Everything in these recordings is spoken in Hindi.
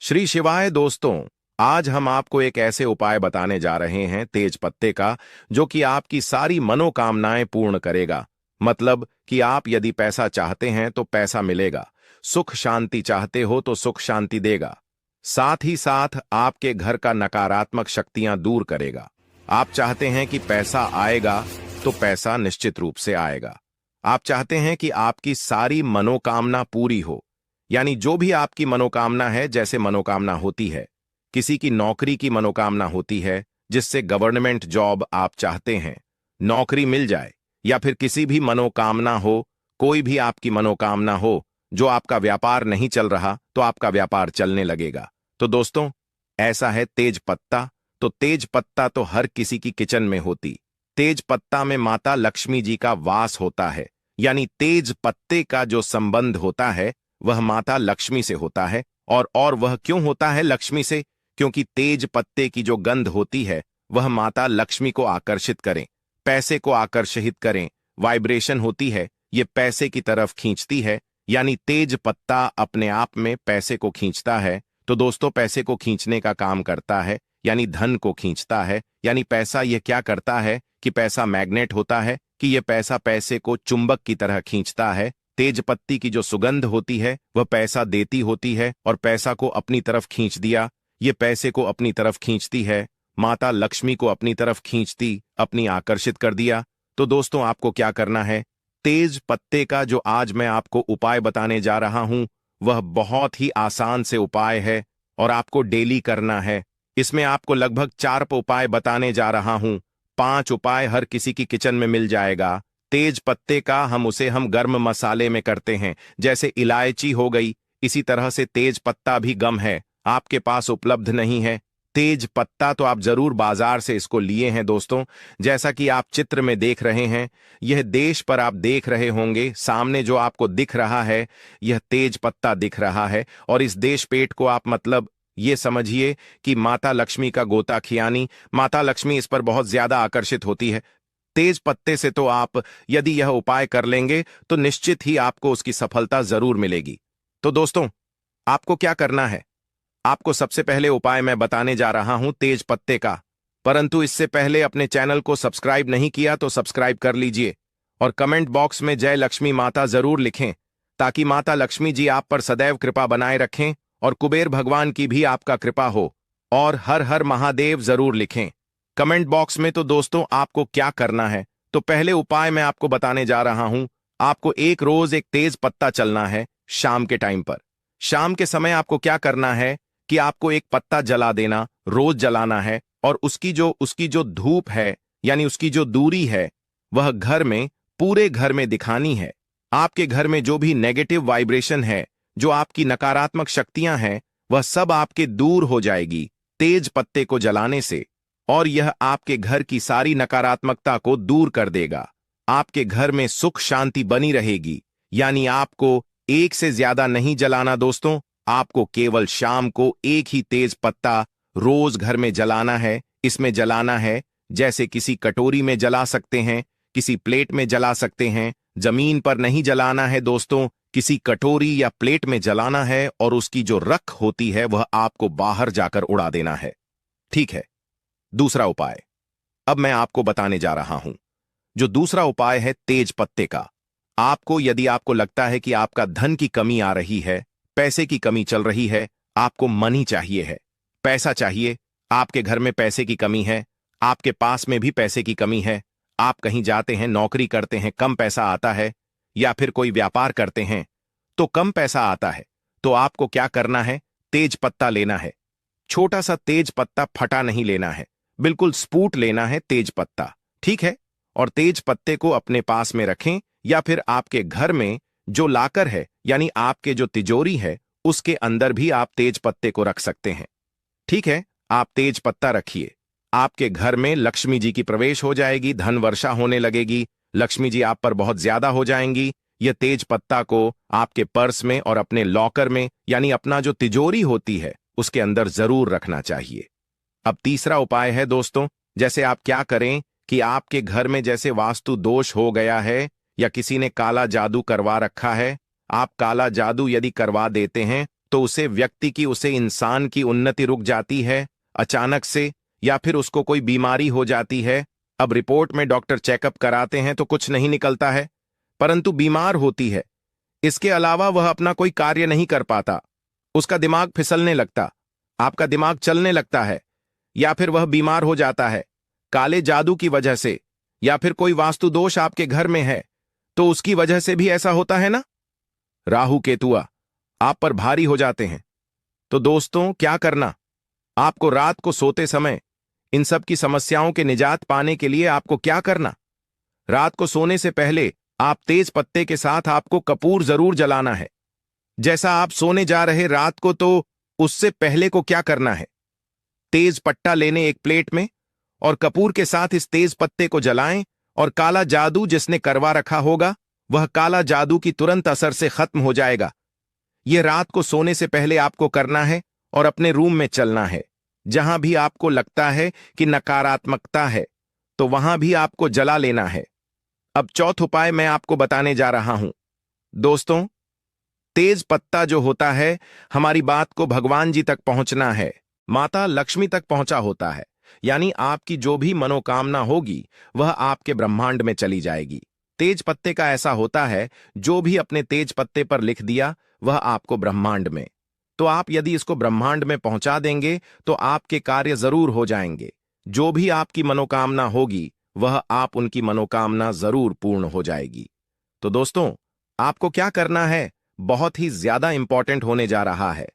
श्री शिवाय दोस्तों। आज हम आपको एक ऐसे उपाय बताने जा रहे हैं तेज पत्ते का, जो कि आपकी सारी मनोकामनाएं पूर्ण करेगा। मतलब कि आप यदि पैसा चाहते हैं तो पैसा मिलेगा, सुख शांति चाहते हो तो सुख शांति देगा, साथ ही साथ आपके घर का नकारात्मक शक्तियां दूर करेगा। आप चाहते हैं कि पैसा आएगा तो पैसा निश्चित रूप से आएगा। आप चाहते हैं कि आपकी सारी मनोकामना पूरी हो, यानी जो भी आपकी मनोकामना है, जैसे मनोकामना होती है किसी की नौकरी की मनोकामना होती है, जिससे गवर्नमेंट जॉब आप चाहते हैं, नौकरी मिल जाए, या फिर किसी भी मनोकामना हो, कोई भी आपकी मनोकामना हो, जो आपका व्यापार नहीं चल रहा तो आपका व्यापार चलने लगेगा। तो दोस्तों, ऐसा है तेज पत्ता। तो तेज पत्ता तो हर किसी की किचन में होती। तेज पत्ता में माता लक्ष्मी जी का वास होता है, यानी तेज पत्ते का जो संबंध होता है वह माता लक्ष्मी से होता है। और वह क्यों होता है लक्ष्मी से? क्योंकि तेज पत्ते की जो गंध होती है वह माता लक्ष्मी को आकर्षित करें, पैसे को आकर्षित करें, वाइब्रेशन होती है, ये पैसे की तरफ खींचती है, यानी तेज पत्ता अपने आप में पैसे को खींचता है। तो दोस्तों, पैसे को खींचने का काम करता है, यानी धन को खींचता है। यानी पैसा ये क्या करता है कि पैसा मैग्नेट होता है, कि ये पैसा पैसे को चुंबक की तरह खींचता है। तेज पत्ती की जो सुगंध होती है वह पैसा देती होती है, और पैसा को अपनी तरफ खींच दिया, ये पैसे को अपनी तरफ खींचती है, माता लक्ष्मी को अपनी तरफ खींचती, अपनी आकर्षित कर दिया। तो दोस्तों, आपको क्या करना है? तेज पत्ते का जो आज मैं आपको उपाय बताने जा रहा हूं वह बहुत ही आसान से उपाय है, और आपको डेली करना है। इसमें आपको लगभग 4 उपाय बताने जा रहा हूं। 5 उपाय हर किसी की किचन में मिल जाएगा। तेज पत्ते का हम गर्म मसाले में करते हैं, जैसे इलायची हो गई, इसी तरह से तेज पत्ता भी गम है, आपके पास उपलब्ध नहीं है। तेज पत्ता तो आप जरूर बाजार से इसको लिए हैं दोस्तों। जैसा कि आप चित्र में देख रहे हैं, यह देश पर आप देख रहे होंगे, सामने जो आपको दिख रहा है यह तेज पत्ता दिख रहा है। और इस देश पेट को आप मतलब ये समझिए कि माता लक्ष्मी का गोता खियानी, माता लक्ष्मी इस पर बहुत ज्यादा आकर्षित होती है। तेज पत्ते से तो आप यदि यह उपाय कर लेंगे तो निश्चित ही आपको उसकी सफलता जरूर मिलेगी। तो दोस्तों, आपको क्या करना है? आपको सबसे पहले उपाय मैं बताने जा रहा हूं तेज पत्ते का, परंतु इससे पहले अपने चैनल को सब्सक्राइब नहीं किया तो सब्सक्राइब कर लीजिए, और कमेंट बॉक्स में जय लक्ष्मी माता जरूर लिखें, ताकि माता लक्ष्मी जी आप पर सदैव कृपा बनाए रखें, और कुबेर भगवान की भी आपका कृपा हो। और हर हर महादेव जरूर लिखें कमेंट बॉक्स में। तो दोस्तों, आपको क्या करना है? तो पहले उपाय मैं आपको बताने जा रहा हूं। आपको एक रोज एक तेज पत्ता चलना है शाम के टाइम पर। शाम के समय आपको क्या करना है कि आपको एक पत्ता जला देना, रोज जलाना है, और उसकी जो धूप है, यानी उसकी जो दूरी है, वह घर में, पूरे घर में दिखानी है। आपके घर में जो भी नेगेटिव वाइब्रेशन है, जो आपकी नकारात्मक शक्तियां हैं, वह सब आपके दूर हो जाएगी तेज पत्ते को जलाने से, और यह आपके घर की सारी नकारात्मकता को दूर कर देगा। आपके घर में सुख शांति बनी रहेगी। यानी आपको एक से ज्यादा नहीं जलाना दोस्तों, आपको केवल शाम को एक ही तेज पत्ता रोज घर में जलाना है। इसमें जलाना है जैसे किसी कटोरी में जला सकते हैं, किसी प्लेट में जला सकते हैं, जमीन पर नहीं जलाना है दोस्तों, किसी कटोरी या प्लेट में जलाना है, और उसकी जो रख होती है वह आपको बाहर जाकर उड़ा देना है। ठीक है। दूसरा उपाय अब मैं आपको बताने जा रहा हूं। जो दूसरा उपाय है तेज पत्ते का। यदि आपको लगता है कि आपका धन की कमी आ रही है, पैसे की कमी चल रही है, आपको मनी चाहिए है, पैसा चाहिए, आपके घर में पैसे की कमी है, आपके पास में भी पैसे की कमी है, आप कहीं जाते हैं, नौकरी करते हैं, कम पैसा आता है, या फिर कोई व्यापार करते हैं तो कम पैसा आता है, तो आपको क्या करना है? तेज पत्ता लेना है। छोटा सा तेज पत्ता, फटा नहीं लेना है, बिल्कुल स्पूट लेना है तेज पत्ता। ठीक है। और तेज पत्ते को अपने पास में रखें, या फिर आपके घर में जो लाकर है, यानी आपके जो तिजोरी है, उसके अंदर भी आप तेज पत्ते को रख सकते हैं। ठीक है। आप तेज पत्ता रखिए, आपके घर में लक्ष्मी जी की प्रवेश हो जाएगी, धन वर्षा होने लगेगी, लक्ष्मी जी आप पर बहुत ज्यादा हो जाएंगी। यह तेज पत्ता को आपके पर्स में और अपने लॉकर में, यानी अपना जो तिजोरी होती है उसके अंदर जरूर रखना चाहिए। अब तीसरा उपाय है दोस्तों, जैसे आप क्या करें कि आपके घर में जैसे वास्तु दोष हो गया है, या किसी ने काला जादू करवा रखा है, आप काला जादू यदि करवा देते हैं तो उसे व्यक्ति की, उसे इंसान की उन्नति रुक जाती है अचानक से, या फिर उसको कोई बीमारी हो जाती है। अब रिपोर्ट में डॉक्टर चेकअप कराते हैं तो कुछ नहीं निकलता है, परंतु बीमार होती है। इसके अलावा वह अपना कोई कार्य नहीं कर पाता, उसका दिमाग फिसलने लगता, आपका दिमाग चलने लगता है, या फिर वह बीमार हो जाता है काले जादू की वजह से, या फिर कोई वास्तु दोष आपके घर में है तो उसकी वजह से भी ऐसा होता है ना। राहु केतुआ आप पर भारी हो जाते हैं। तो दोस्तों, क्या करना? आपको रात को सोते समय इन सब की समस्याओं के निजात पाने के लिए आपको क्या करना? रात को सोने से पहले आप तेज पत्ते के साथ आपको कपूर जरूर जलाना है। जैसा आप सोने जा रहे रात को, तो उससे पहले को क्या करना है? तेज पट्टा लेने एक प्लेट में और कपूर के साथ इस तेज पत्ते को जलाएं, और काला जादू जिसने करवा रखा होगा वह काला जादू की तुरंत असर से खत्म हो जाएगा। यह रात को सोने से पहले आपको करना है और अपने रूम में चलना है। जहां भी आपको लगता है कि नकारात्मकता है तो वहां भी आपको जला लेना है। अब चौथा उपाय मैं आपको बताने जा रहा हूं। दोस्तों, तेज पत्ता जो होता है, हमारी बात को भगवान जी तक पहुंचना है, माता लक्ष्मी तक पहुंचा होता है, यानी आपकी जो भी मनोकामना होगी वह आपके ब्रह्मांड में चली जाएगी। तेज पत्ते का ऐसा होता है, जो भी अपने तेज पत्ते पर लिख दिया वह आपको ब्रह्मांड में, तो आप यदि इसको ब्रह्मांड में पहुंचा देंगे तो आपके कार्य जरूर हो जाएंगे। जो भी आपकी मनोकामना होगी वह आप उनकी मनोकामना जरूर पूर्ण हो जाएगी। तो दोस्तों, आपको क्या करना है? बहुत ही ज्यादा इंपॉर्टेंट होने जा रहा है।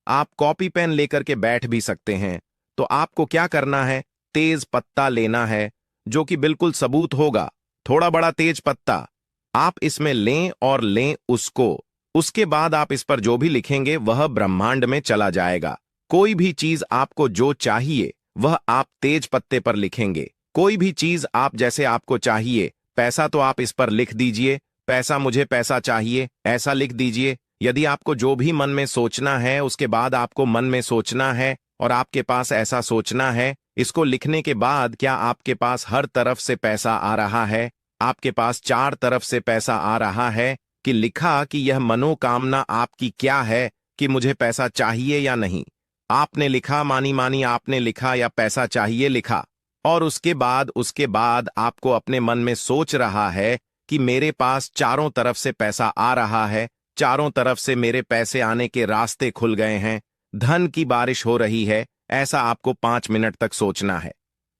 आप कॉपी पेन लेकर के बैठ भी सकते हैं। तो आपको क्या करना है? तेज पत्ता लेना है, जो कि बिल्कुल सबूत होगा, थोड़ा बड़ा तेज पत्ता आप इसमें लें और लें उसको। उसके बाद आप इस पर जो भी लिखेंगे वह ब्रह्मांड में चला जाएगा। कोई भी चीज आपको जो चाहिए वह आप तेज पत्ते पर लिखेंगे। कोई भी चीज आप जैसे आपको चाहिए, पैसा तो आप इस पर लिख दीजिए, पैसा मुझे पैसा चाहिए, ऐसा लिख दीजिए। यदि आपको जो भी मन में सोचना है उसके बाद आपको मन में सोचना है और आपके पास ऐसा सोचना है। इसको लिखने के बाद क्या आपके पास हर तरफ से पैसा आ रहा है? आपके पास चार तरफ से पैसा आ रहा है कि लिखा कि यह मनोकामना आपकी क्या है, कि मुझे पैसा चाहिए या नहीं। आपने लिखा, मानी मानी आपने लिखा, या पैसा चाहिए लिखा, और उसके बाद आपको अपने मन में सोच रहा है कि मेरे पास चारों तरफ से पैसा आ रहा है, चारों तरफ से मेरे पैसे आने के रास्ते खुल गए हैं, धन की बारिश हो रही है। ऐसा आपको 5 मिनट तक सोचना है,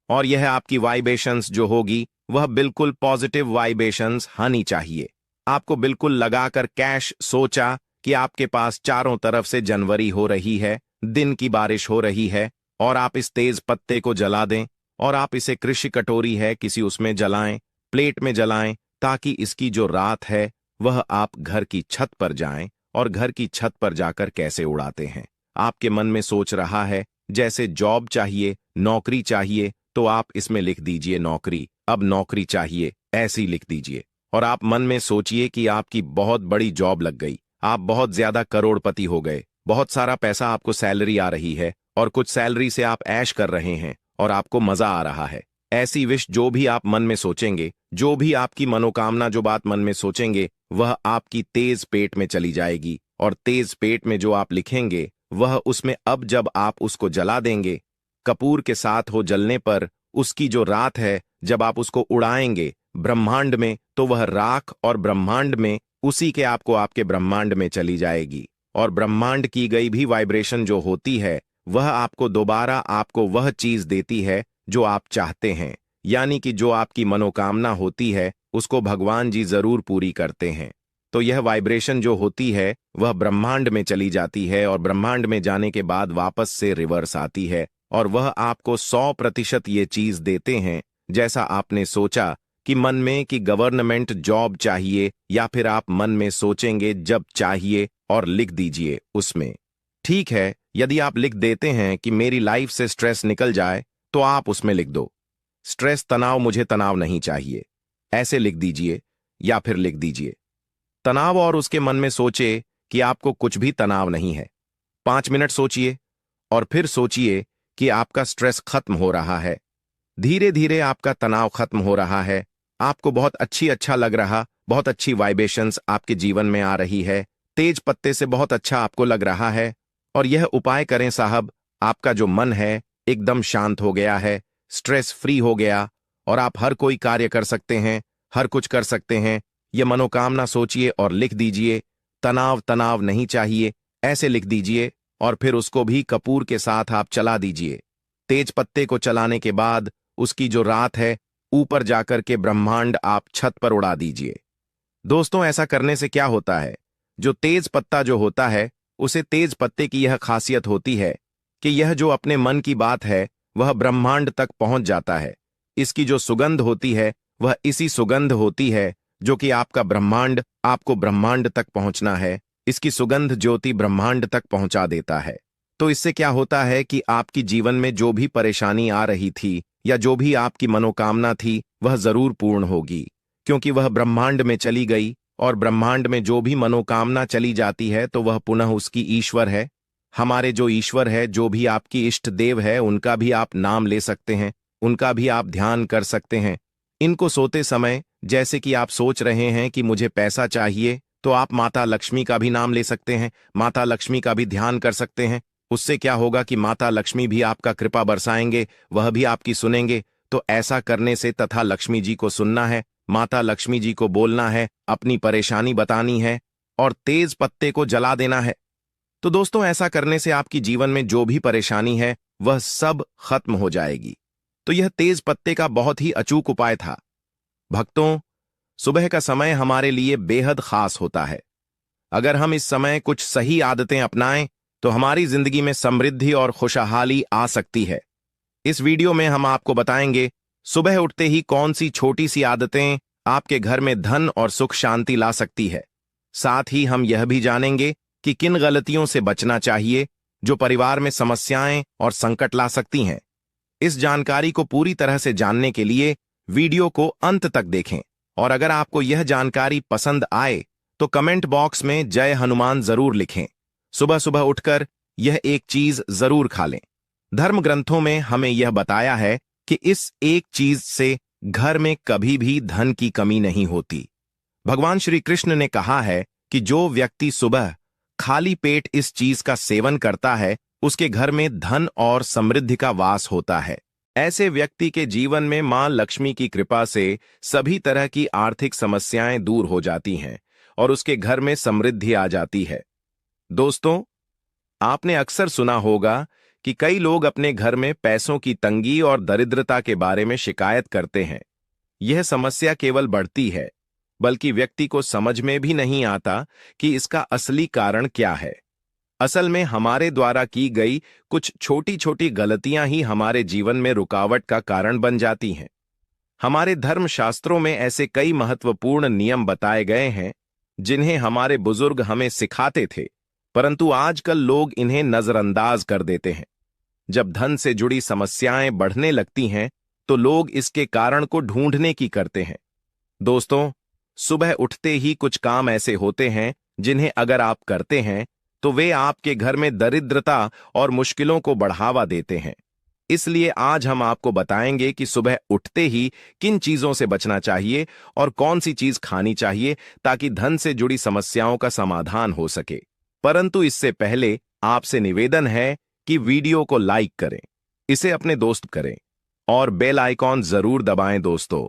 और यह आपकी वाइब्रेशंस जो होगी वह बिल्कुल पॉजिटिव वाइब्रेशंस आनी चाहिए। आपको बिल्कुल लगाकर कैश सोचा कि आपके पास चारों तरफ से जनवरी हो रही है, दिन की बारिश हो रही है, और आप इस तेज पत्ते को जला दें, और आप इसे कृषि कटोरी है किसी उसमें जलाएं, प्लेट में जलाएं, ताकि इसकी जो रात है वह आप घर की छत पर जाएं, और घर की छत पर जाकर कैसे उड़ाते हैं। आपके मन में सोच रहा है जैसे जॉब चाहिए, नौकरी चाहिए, तो आप इसमें लिख दीजिए नौकरी, अब नौकरी चाहिए, ऐसी लिख दीजिए। और आप मन में सोचिए कि आपकी बहुत बड़ी जॉब लग गई, आप बहुत ज्यादा करोड़पति हो गए, बहुत सारा पैसा आपको सैलरी आ रही है, और कुछ सैलरी से आप ऐश कर रहे हैं और आपको मजा आ रहा है। ऐसी विश जो भी आप मन में सोचेंगे, जो भी आपकी मनोकामना, जो बात मन में सोचेंगे, वह आपकी तेज पेट में चली जाएगी, और तेज पेट में जो आप लिखेंगे वह उसमें, अब जब आप उसको जला देंगे कपूर के साथ हो जलने पर, उसकी जो रात है जब आप उसको उड़ाएंगे ब्रह्मांड में, तो वह राख और ब्रह्मांड में उसी के आपको आपके ब्रह्मांड में चली जाएगी। और ब्रह्मांड की गई भी वाइब्रेशन जो होती है वह आपको दोबारा आपको वह चीज देती है जो आप चाहते हैं, यानी कि जो आपकी मनोकामना होती है उसको भगवान जी जरूर पूरी करते हैं। तो यह वाइब्रेशन जो होती है वह ब्रह्मांड में चली जाती है, और ब्रह्मांड में जाने के बाद वापस से रिवर्स आती है, और वह आपको 100% ये चीज देते हैं जैसा आपने सोचा कि मन में कि गवर्नमेंट जॉब चाहिए, या फिर आप मन में सोचेंगे जब चाहिए, और लिख दीजिए उसमें। ठीक है, यदि आप लिख देते हैं कि मेरी लाइफ से स्ट्रेस निकल जाए, तो आप उसमें लिख दो स्ट्रेस, तनाव, मुझे तनाव नहीं चाहिए, ऐसे लिख दीजिए, या फिर लिख दीजिए तनाव, और उसके मन में सोचे कि आपको कुछ भी तनाव नहीं है। 5 मिनट सोचिए, और फिर सोचिए कि आपका स्ट्रेस खत्म हो रहा है, धीरे धीरे आपका तनाव खत्म हो रहा है, आपको बहुत अच्छा लग रहा, बहुत अच्छी वाइब्रेशंस आपके जीवन में आ रही है, तेज पत्ते से बहुत अच्छा आपको लग रहा है और यह उपाय करें साहब, आपका जो मन है एकदम शांत हो गया है, स्ट्रेस फ्री हो गया और आप हर कोई कार्य कर सकते हैं, हर कुछ कर सकते हैं। यह मनोकामना सोचिए और लिख दीजिए। तनाव तनाव नहीं चाहिए, ऐसे लिख दीजिए और फिर उसको भी कपूर के साथ आप चला दीजिए। तेज पत्ते को चलाने के बाद उसकी जो रात है, ऊपर जाकर के ब्रह्मांड आप छत पर उड़ा दीजिए। दोस्तों, ऐसा करने से क्या होता है, जो तेज पत्ता जो होता है, उसे तेज पत्ते की यह खासियत होती है कि यह जो अपने मन की बात है वह ब्रह्मांड तक पहुंच जाता है। इसकी जो सुगंध होती है वह इसी सुगंध होती है जो कि आपका ब्रह्मांड, आपको ब्रह्मांड तक पहुंचना है। इसकी सुगंध ज्योति ब्रह्मांड तक पहुंचा देता है। तो इससे क्या होता है कि आपकी जीवन में जो भी परेशानी आ रही थी या जो भी आपकी मनोकामना थी वह जरूर पूर्ण होगी, क्योंकि वह ब्रह्मांड में चली गई और ब्रह्मांड में जो भी मनोकामना चली जाती है तो वह पुनः उसकी ईश्वर है। हमारे जो ईश्वर है, जो भी आपकी इष्ट देव है, उनका भी आप नाम ले सकते हैं, उनका भी आप ध्यान कर सकते हैं। इनको सोते समय जैसे कि आप सोच रहे हैं कि मुझे पैसा चाहिए, तो आप माता लक्ष्मी का भी नाम ले सकते हैं, माता लक्ष्मी का भी ध्यान कर सकते हैं। उससे क्या होगा कि माता लक्ष्मी भी आपका कृपा बरसाएंगे, वह भी आपकी सुनेंगे। तो ऐसा करने से तथा लक्ष्मी जी को सुनना है, माता लक्ष्मी जी को बोलना है, अपनी परेशानी बतानी है और तेज पत्ते को जला देना है। तो दोस्तों, ऐसा करने से आपकी जीवन में जो भी परेशानी है वह सब खत्म हो जाएगी। तो यह तेज पत्ते का बहुत ही अचूक उपाय था। भक्तों, सुबह का समय हमारे लिए बेहद खास होता है। अगर हम इस समय कुछ सही आदतें अपनाएं तो हमारी जिंदगी में समृद्धि और खुशहाली आ सकती है। इस वीडियो में हम आपको बताएंगे सुबह उठते ही कौन सी छोटी सी आदतें आपके घर में धन और सुख शांति ला सकती है। साथ ही हम यह भी जानेंगे कि किन गलतियों से बचना चाहिए जो परिवार में समस्याएं और संकट ला सकती हैं। इस जानकारी को पूरी तरह से जानने के लिए वीडियो को अंत तक देखें और अगर आपको यह जानकारी पसंद आए तो कमेंट बॉक्स में जय हनुमान जरूर लिखें। सुबह सुबह उठकर यह एक चीज जरूर खा लें। धर्म ग्रंथों में हमें यह बताया है कि इस एक चीज से घर में कभी भी धन की कमी नहीं होती। भगवान श्री कृष्ण ने कहा है कि जो व्यक्ति सुबह खाली पेट इस चीज का सेवन करता है उसके घर में धन और समृद्धि का वास होता है। ऐसे व्यक्ति के जीवन में मां लक्ष्मी की कृपा से सभी तरह की आर्थिक समस्याएं दूर हो जाती हैं और उसके घर में समृद्धि आ जाती है। दोस्तों, आपने अक्सर सुना होगा कि कई लोग अपने घर में पैसों की तंगी और दरिद्रता के बारे में शिकायत करते हैं। यह समस्या केवल बढ़ती है, बल्कि व्यक्ति को समझ में भी नहीं आता कि इसका असली कारण क्या है। असल में हमारे द्वारा की गई कुछ छोटी छोटी गलतियां ही हमारे जीवन में रुकावट का कारण बन जाती हैं। हमारे धर्मशास्त्रों में ऐसे कई महत्वपूर्ण नियम बताए गए हैं जिन्हें हमारे बुजुर्ग हमें सिखाते थे, परंतु आजकल लोग इन्हें नजरअंदाज कर देते हैं। जब धन से जुड़ी समस्याएं बढ़ने लगती हैं तो लोग इसके कारण को ढूंढने की करते हैं। दोस्तों, सुबह उठते ही कुछ काम ऐसे होते हैं जिन्हें अगर आप करते हैं तो वे आपके घर में दरिद्रता और मुश्किलों को बढ़ावा देते हैं। इसलिए आज हम आपको बताएंगे कि सुबह उठते ही किन चीजों से बचना चाहिए और कौन सी चीज खानी चाहिए ताकि धन से जुड़ी समस्याओं का समाधान हो सके। परंतु इससे पहले आपसे निवेदन है कि वीडियो को लाइक करें, इसे अपने दोस्त करें और बेल आइकॉन जरूर दबाएं। दोस्तों,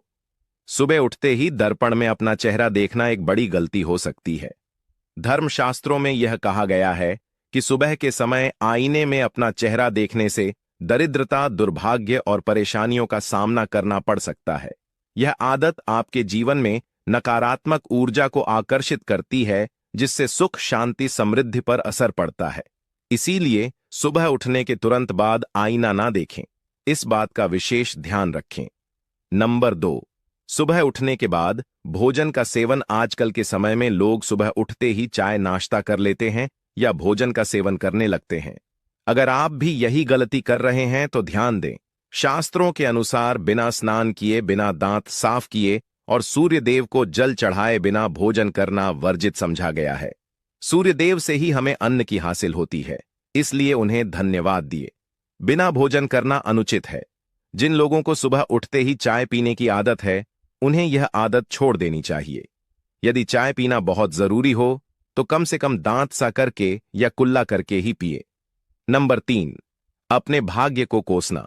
सुबह उठते ही दर्पण में अपना चेहरा देखना एक बड़ी गलती हो सकती है। धर्मशास्त्रों में यह कहा गया है कि सुबह के समय आईने में अपना चेहरा देखने से दरिद्रता, दुर्भाग्य और परेशानियों का सामना करना पड़ सकता है। यह आदत आपके जीवन में नकारात्मक ऊर्जा को आकर्षित करती है, जिससे सुख, शांति, समृद्धि पर असर पड़ता है। इसीलिए सुबह उठने के तुरंत बाद आईना ना देखें, इस बात का विशेष ध्यान रखें। नंबर 2, सुबह उठने के बाद भोजन का सेवन। आजकल के समय में लोग सुबह उठते ही चाय नाश्ता कर लेते हैं या भोजन का सेवन करने लगते हैं। अगर आप भी यही गलती कर रहे हैं तो ध्यान दें, शास्त्रों के अनुसार बिना स्नान किए, बिना दांत साफ किए और सूर्य देव को जल चढ़ाए बिना भोजन करना वर्जित समझा गया है। सूर्य देव से ही हमें अन्न की हासिल होती है, इसलिए उन्हें धन्यवाद दिए। बिना भोजन करना अनुचित है। जिन लोगों को सुबह उठते ही चाय पीने की आदत है, उन्हें यह आदत छोड़ देनी चाहिए। यदि चाय पीना बहुत जरूरी हो तो कम से कम दांत सा करके या कुल्ला करके ही पिए। नंबर 3, अपने भाग्य को कोसना।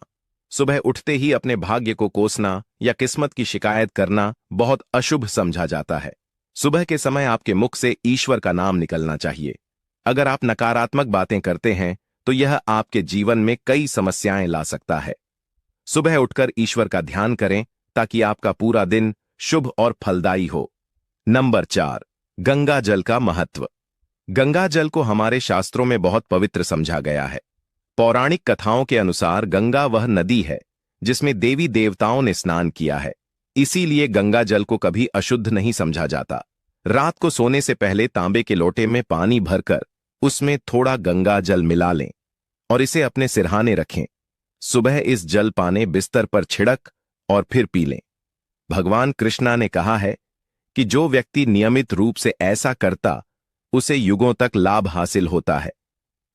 सुबह उठते ही अपने भाग्य को कोसना या किस्मत की शिकायत करना बहुत अशुभ समझा जाता है। सुबह के समय आपके मुख से ईश्वर का नाम निकलना चाहिए। अगर आप नकारात्मक बातें करते हैं तो यह आपके जीवन में कई समस्याएं ला सकता है। सुबह उठकर ईश्वर का ध्यान करें ताकि आपका पूरा दिन शुभ और फलदायी हो। नंबर 4, गंगा जल का महत्व। गंगा जल को हमारे शास्त्रों में बहुत पवित्र समझा गया है। पौराणिक कथाओं के अनुसार गंगा वह नदी है जिसमें देवी देवताओं ने स्नान किया है। इसीलिए गंगा जल को कभी अशुद्ध नहीं समझा जाता। रात को सोने से पहले तांबे के लोटे में पानी भरकर उसमें थोड़ा गंगा जल मिला लें और इसे अपने सिरहाने रखें। सुबह इस जल पाने बिस्तर पर छिड़क और फिर पी लें। भगवान कृष्णा ने कहा है कि जो व्यक्ति नियमित रूप से ऐसा करता उसे युगों तक लाभ हासिल होता है।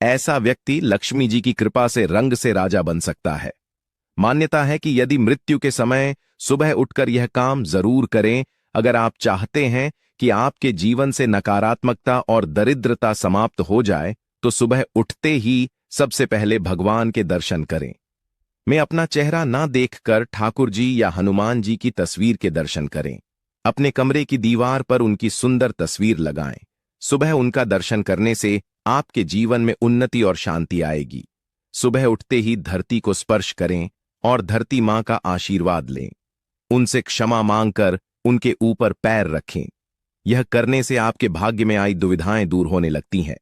ऐसा व्यक्ति लक्ष्मी जी की कृपा से रंग से राजा बन सकता है। मान्यता है कि यदि मृत्यु के समय सुबह उठकर यह काम जरूर करें। अगर आप चाहते हैं कि आपके जीवन से नकारात्मकता और दरिद्रता समाप्त हो जाए तो सुबह उठते ही सबसे पहले भगवान के दर्शन करें। मैं अपना चेहरा ना देखकर ठाकुर जी या हनुमान जी की तस्वीर के दर्शन करें। अपने कमरे की दीवार पर उनकी सुंदर तस्वीर लगाएं। सुबह उनका दर्शन करने से आपके जीवन में उन्नति और शांति आएगी। सुबह उठते ही धरती को स्पर्श करें और धरती मां का आशीर्वाद लें। उनसे क्षमा मांगकर उनके ऊपर पैर रखें। यह करने से आपके भाग्य में आई दुविधाएं दूर होने लगती हैं।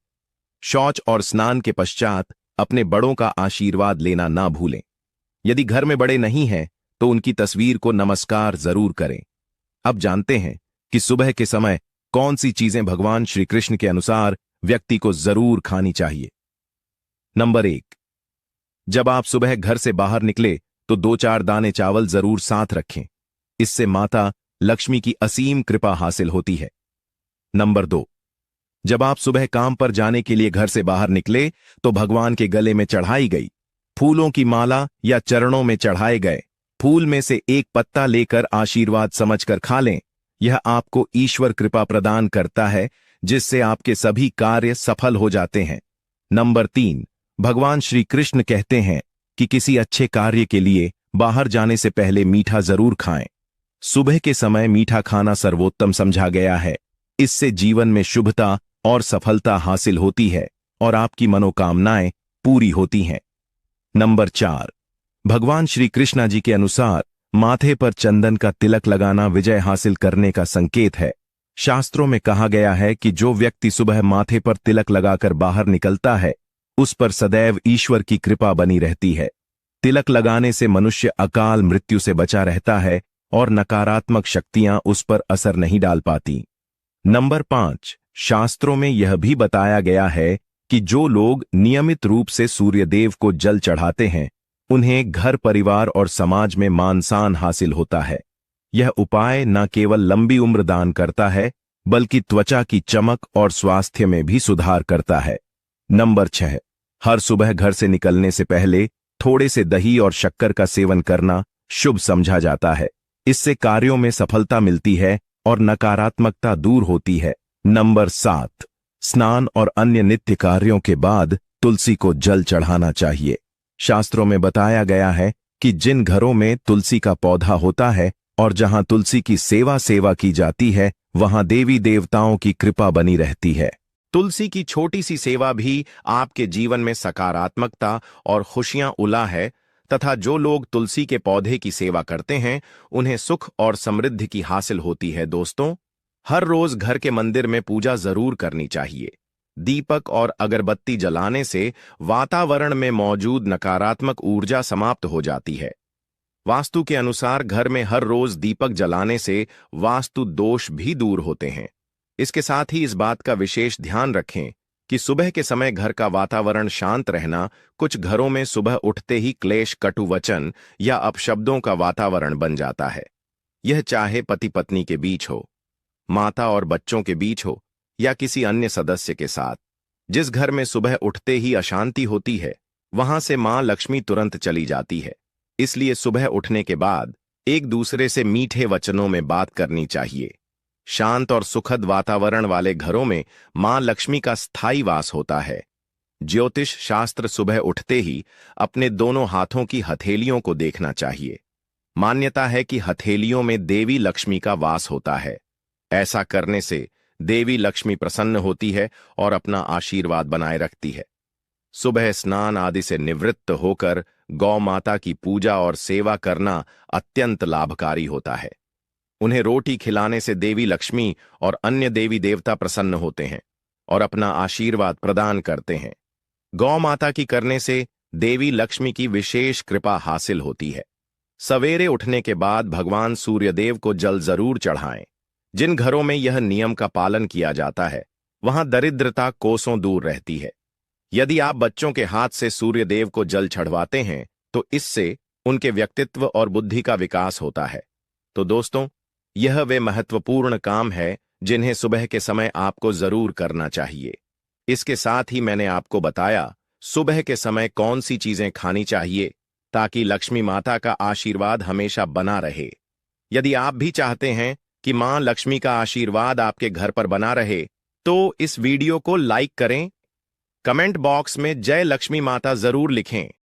शौच और स्नान के पश्चात अपने बड़ों का आशीर्वाद लेना ना भूलें। यदि घर में बड़े नहीं हैं तो उनकी तस्वीर को नमस्कार जरूर करें। अब जानते हैं कि सुबह के समय कौन सी चीजें भगवान श्री कृष्ण के अनुसार व्यक्ति को जरूर खानी चाहिए। नंबर 1, जब आप सुबह घर से बाहर निकले तो 2-4 दाने चावल जरूर साथ रखें। इससे माता लक्ष्मी की असीम कृपा हासिल होती है। नंबर 2, जब आप सुबह काम पर जाने के लिए घर से बाहर निकले तो भगवान के गले में चढ़ाई गई फूलों की माला या चरणों में चढ़ाए गए फूल में से एक पत्ता लेकर आशीर्वाद समझकर खा लें। यह आपको ईश्वर कृपा प्रदान करता है जिससे आपके सभी कार्य सफल हो जाते हैं। नंबर 3, भगवान श्री कृष्ण कहते हैं कि किसी अच्छे कार्य के लिए बाहर जाने से पहले मीठा जरूर खाएं। सुबह के समय मीठा खाना सर्वोत्तम समझा गया है। इससे जीवन में शुभता और सफलता हासिल होती है और आपकी मनोकामनाएं पूरी होती हैं। नंबर 4, भगवान श्री कृष्णा जी के अनुसार माथे पर चंदन का तिलक लगाना विजय हासिल करने का संकेत है। शास्त्रों में कहा गया है कि जो व्यक्ति सुबह माथे पर तिलक लगाकर बाहर निकलता है उस पर सदैव ईश्वर की कृपा बनी रहती है। तिलक लगाने से मनुष्य अकाल मृत्यु से बचा रहता है और नकारात्मक शक्तियां उस पर असर नहीं डाल पाती। नंबर 5, शास्त्रों में यह भी बताया गया है कि जो लोग नियमित रूप से सूर्यदेव को जल चढ़ाते हैं उन्हें घर परिवार और समाज में मान सम्मान हासिल होता है। यह उपाय न केवल लंबी उम्र दान करता है बल्कि त्वचा की चमक और स्वास्थ्य में भी सुधार करता है। नंबर 6, हर सुबह घर से निकलने से पहले थोड़े से दही और शक्कर का सेवन करना शुभ समझा जाता है। इससे कार्यों में सफलता मिलती है और नकारात्मकता दूर होती है। नंबर 7, स्नान और अन्य नित्य कार्यों के बाद तुलसी को जल चढ़ाना चाहिए। शास्त्रों में बताया गया है कि जिन घरों में तुलसी का पौधा होता है और जहां तुलसी की सेवा की जाती है वहां देवी देवताओं की कृपा बनी रहती है। तुलसी की छोटी सी सेवा भी आपके जीवन में सकारात्मकता और खुशियां उला है तथा जो लोग तुलसी के पौधे की सेवा करते हैं उन्हें सुख और समृद्धि की हासिल होती है। दोस्तों, हर रोज घर के मंदिर में पूजा जरूर करनी चाहिए। दीपक और अगरबत्ती जलाने से वातावरण में मौजूद नकारात्मक ऊर्जा समाप्त हो जाती है। वास्तु के अनुसार घर में हर रोज दीपक जलाने से वास्तु दोष भी दूर होते हैं। इसके साथ ही इस बात का विशेष ध्यान रखें कि सुबह के समय घर का वातावरण शांत रहना। कुछ घरों में सुबह उठते ही क्लेश, कटु वचन या अपशब्दों का वातावरण बन जाता है। यह चाहे पति पत्नी के बीच हो, माता और बच्चों के बीच हो या किसी अन्य सदस्य के साथ। जिस घर में सुबह उठते ही अशांति होती है वहां से मां लक्ष्मी तुरंत चली जाती है। इसलिए सुबह उठने के बाद एक दूसरे से मीठे वचनों में बात करनी चाहिए। शांत और सुखद वातावरण वाले घरों में मां लक्ष्मी का स्थायी वास होता है। ज्योतिष शास्त्र सुबह उठते ही अपने दोनों हाथों की हथेलियों को देखना चाहिए। मान्यता है कि हथेलियों में देवी लक्ष्मी का वास होता है। ऐसा करने से देवी लक्ष्मी प्रसन्न होती है और अपना आशीर्वाद बनाए रखती है। सुबह स्नान आदि से निवृत्त होकर गौ माता की पूजा और सेवा करना अत्यंत लाभकारी होता है। उन्हें रोटी खिलाने से देवी लक्ष्मी और अन्य देवी देवता प्रसन्न होते हैं और अपना आशीर्वाद प्रदान करते हैं। गौ माता की करने से देवी लक्ष्मी की विशेष कृपा हासिल होती है। सवेरे उठने के बाद भगवान सूर्यदेव को जल जरूर चढ़ाएं। जिन घरों में यह नियम का पालन किया जाता है वहां दरिद्रता कोसों दूर रहती है। यदि आप बच्चों के हाथ से सूर्यदेव को जल चढ़वाते हैं तो इससे उनके व्यक्तित्व और बुद्धि का विकास होता है। तो दोस्तों, यह वे महत्वपूर्ण काम है जिन्हें सुबह के समय आपको जरूर करना चाहिए। इसके साथ ही मैंने आपको बताया सुबह के समय कौन सी चीजें खानी चाहिए ताकि लक्ष्मी माता का आशीर्वाद हमेशा बना रहे। यदि आप भी चाहते हैं कि मां लक्ष्मी का आशीर्वाद आपके घर पर बना रहे तो इस वीडियो को लाइक करें, कमेंट बॉक्स में जय लक्ष्मी माता जरूर लिखें।